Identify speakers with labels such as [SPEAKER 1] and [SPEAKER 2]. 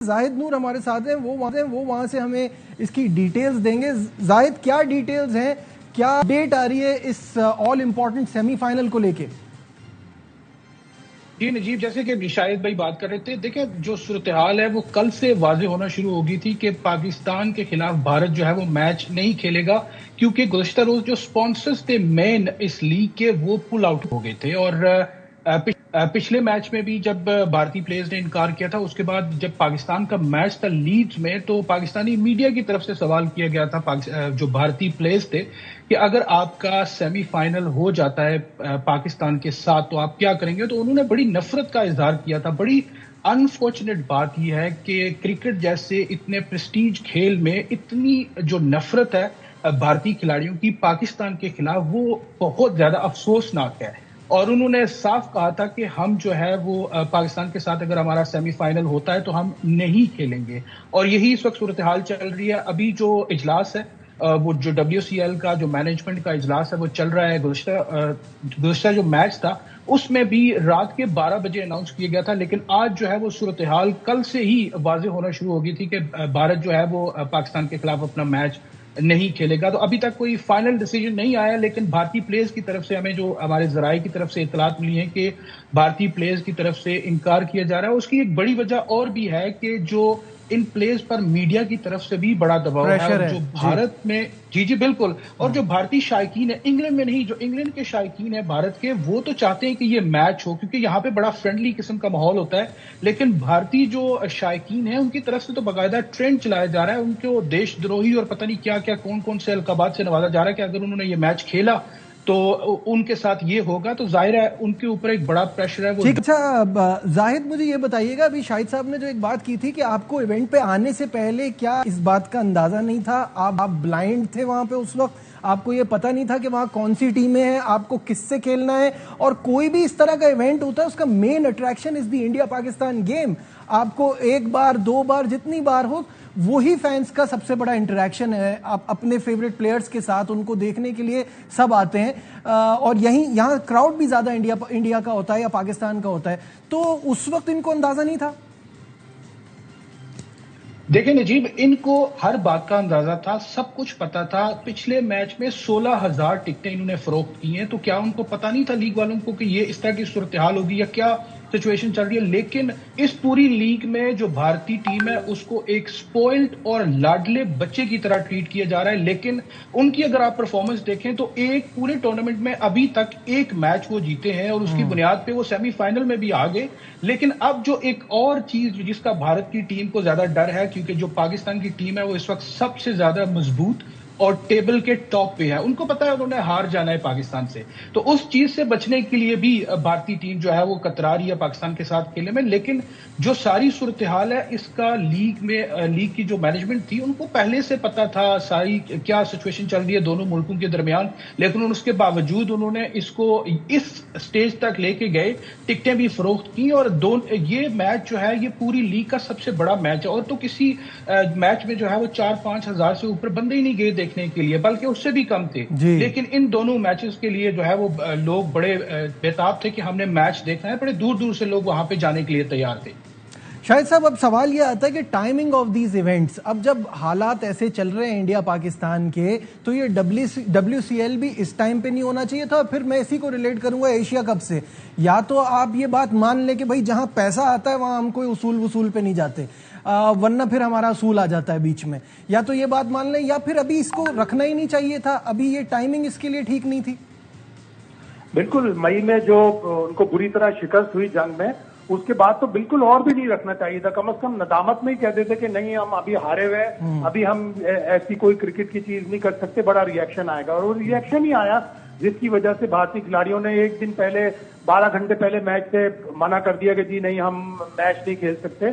[SPEAKER 1] जाहिद नूर हमारे साथ हैं, वो वहां से हमें इसकी डिटेल्स देंगे। जाहिद, क्या डिटेल्स हैं, क्या अपडेट आ रही है इस ऑल इम्पोर्टेंट सेमीफाइनल को लेके?
[SPEAKER 2] जी नजीब, जैसे कि शाहिद भाई बात कर रहे थे, देखिए जो सूरत हाल है वो कल से वाजे होना शुरू हो गई थी कि पाकिस्तान के खिलाफ भारत जो है वो मैच नहीं खेलेगा, क्योंकि गुज़श्ता रोज जो स्पॉन्सर्स थे मेन इस लीग के वो पुल आउट हो गए थे। और पिछले मैच में भी जब भारतीय प्लेयर्स ने इनकार किया था, उसके बाद जब पाकिस्तान का मैच था लीड्स में, तो पाकिस्तानी मीडिया की तरफ से सवाल किया गया था जो भारतीय प्लेयर्स थे कि अगर आपका सेमीफाइनल हो जाता है पाकिस्तान के साथ तो आप क्या करेंगे। तो उन्होंने बड़ी नफरत का इजहार किया था। बड़ी अनफॉर्चुनेट बात यह है कि क्रिकेट जैसे इतने प्रेस्टीज खेल में इतनी जो नफरत है भारतीय खिलाड़ियों की पाकिस्तान के खिलाफ, वो बहुत ज्यादा अफसोसनाक है। और उन्होंने साफ कहा था कि हम जो है वो पाकिस्तान के साथ अगर हमारा सेमीफाइनल होता है तो हम नहीं खेलेंगे। और यही इस वक्त सूरत हाल चल रही है। अभी जो इजलास है, वो जो WCL का जो मैनेजमेंट का इजलास है वो चल रहा है। गुज़श्ता जो मैच था उसमें भी रात के 12 बजे अनाउंस किया गया था, लेकिन आज जो है वो सूरत हाल कल से ही वाजे होना शुरू हो गई थी कि भारत जो है वो पाकिस्तान के खिलाफ अपना मैच नहीं खेलेगा। तो अभी तक कोई फाइनल डिसीजन नहीं आया, लेकिन भारतीय प्लेयर्स की तरफ से हमें जो हमारे जराये की तरफ से इतलात मिली है कि भारतीय प्लेयर्स की तरफ से इनकार किया जा रहा है। उसकी एक बड़ी वजह और भी है कि जो इन प्लेयर्स पर मीडिया की तरफ से भी बड़ा दबाव है। और जो भारत में जी बिल्कुल, और जो भारतीय शायकीन है, इंग्लैंड में नहीं, जो इंग्लैंड के शायकीन है भारत के, वो तो चाहते हैं कि ये मैच हो, क्योंकि यहाँ पे बड़ा फ्रेंडली किस्म का माहौल होता है। लेकिन भारतीय जो शायकीन है उनकी तरफ से तो बाकायदा ट्रेंड चलाया जा रहा है, उनको देशद्रोही और पता नहीं क्या क्या कौन कौन से अलकाबात से नवाजा जा रहा है कि अगर उन्होंने ये मैच खेला तो उनके साथ ये होगा। तो जाहिर है उनके ऊपर एक बड़ा प्रेशर है वो।
[SPEAKER 1] ठीक, अच्छा जाहिद, मुझे ये बताइएगा, अभी शाहिद साहब ने जो एक बात की थी कि आपको इवेंट पे आने से पहले क्या इस बात का अंदाजा नहीं था? आप ब्लाइंड थे वहां पे उस वक्त? आपको ये पता नहीं था कि वहां कौन सी टीमें हैं, आपको किससे खेलना है? और कोई भी इस तरह का इवेंट होता है उसका main attraction is the India Pakistan game. आपको एक बार, दो बार, जितनी बार हो, वही फैंस का सबसे बड़ा इंटरेक्शन है। आप अपने फेवरेट प्लेयर्स के साथ, उनको देखने के लिए सब आते हैं। और यहाँ क्राउड भी ज्यादा इंडिया का होता है या पाकिस्तान का होता है। तो उस वक्त इनको अंदाजा नहीं था?
[SPEAKER 2] देखिए नजीब, इनको हर बात का अंदाजा था, सब कुछ पता था। पिछले मैच में 16,000 टिकटें इन्होंने फरोख्त की हैं, तो क्या उनको पता नहीं था लीग वालों को कि ये इस तरह की सूरत हाल होगी या क्या सिचुएशन चल रही है? लेकिन इस पूरी लीग में जो भारतीय टीम है उसको एक स्पॉइल्ड और लाडले बच्चे की तरह ट्रीट किया जा रहा है। लेकिन उनकी अगर आप परफॉर्मेंस देखें तो एक पूरे टूर्नामेंट में अभी तक एक मैच वो जीते हैं और उसकी बुनियाद पे वो सेमीफाइनल में भी आ गए। लेकिन अब जो एक और चीज जिसका भारत की टीम को ज्यादा डर है, क्योंकि जो पाकिस्तान की टीम है वो इस वक्त सबसे ज्यादा मजबूत और टेबल के टॉप पे है, उनको पता है उन्होंने हार जाना है पाकिस्तान से। तो उस चीज से बचने के लिए भी भारतीय टीम जो है वो कतरा रही है पाकिस्तान के साथ खेलने में। लेकिन जो सारी सूरत हाल है इसका लीग की जो मैनेजमेंट थी उनको पहले से पता था सारी क्या सिचुएशन चल रही है दोनों मुल्कों के दरमियान। लेकिन उसके बावजूद उन्होंने इसको इस स्टेज तक लेके गए, टिकटें भी फरोख्त की। और ये मैच जो है ये पूरी लीग का सबसे बड़ा मैच है। और तो किसी मैच में जो है वो 4-5 हजार से ऊपर बंदे ही नहीं गए देखने के लिए, बल्कि उससे भी कम थे। लेकिन इन दोनों मैचेस के लिए जो है वो लोग बड़े बेताब थे कि हमने मैच देखना है। बड़े दूर दूर से लोग वहां पे जाने के लिए तैयार थे।
[SPEAKER 1] शाहिद साहब, अब सवाल यह आता है कि टाइमिंग ऑफ दीज इवेंट्स, अब जब हालात ऐसे चल रहे हैं इंडिया पाकिस्तान के, तो ये WCL भी इस टाइम पे नहीं होना चाहिए था। फिर मैं इसी को रिलेट करूंगा एशिया कप से। या तो आप ये बात मान लें कि भाई जहां पैसा आता है वहां हम कोई उसूल वसूल पे नहीं जाते, वरना फिर हमारा असूल आ जाता है बीच में। या तो ये बात मान लें, या फिर अभी इसको रखना ही नहीं चाहिए था, अभी ये टाइमिंग इसके लिए ठीक नहीं थी।
[SPEAKER 3] बिल्कुल, मई में जो उनको बुरी तरह शिकस्त हुई जंग में, उसके बाद तो बिल्कुल और भी नहीं रखना चाहिए था। कम से कम नदामत में ही कह देते कि नहीं हम अभी हारे हुए, अभी हम ऐसी कोई क्रिकेट की चीज नहीं कर सकते, बड़ा रिएक्शन आएगा। और वो रिएक्शन ही आया, जिसकी वजह से भारतीय खिलाड़ियों ने एक दिन पहले, 12 घंटे पहले मैच से मना कर दिया कि जी नहीं हम मैच नहीं खेल सकते।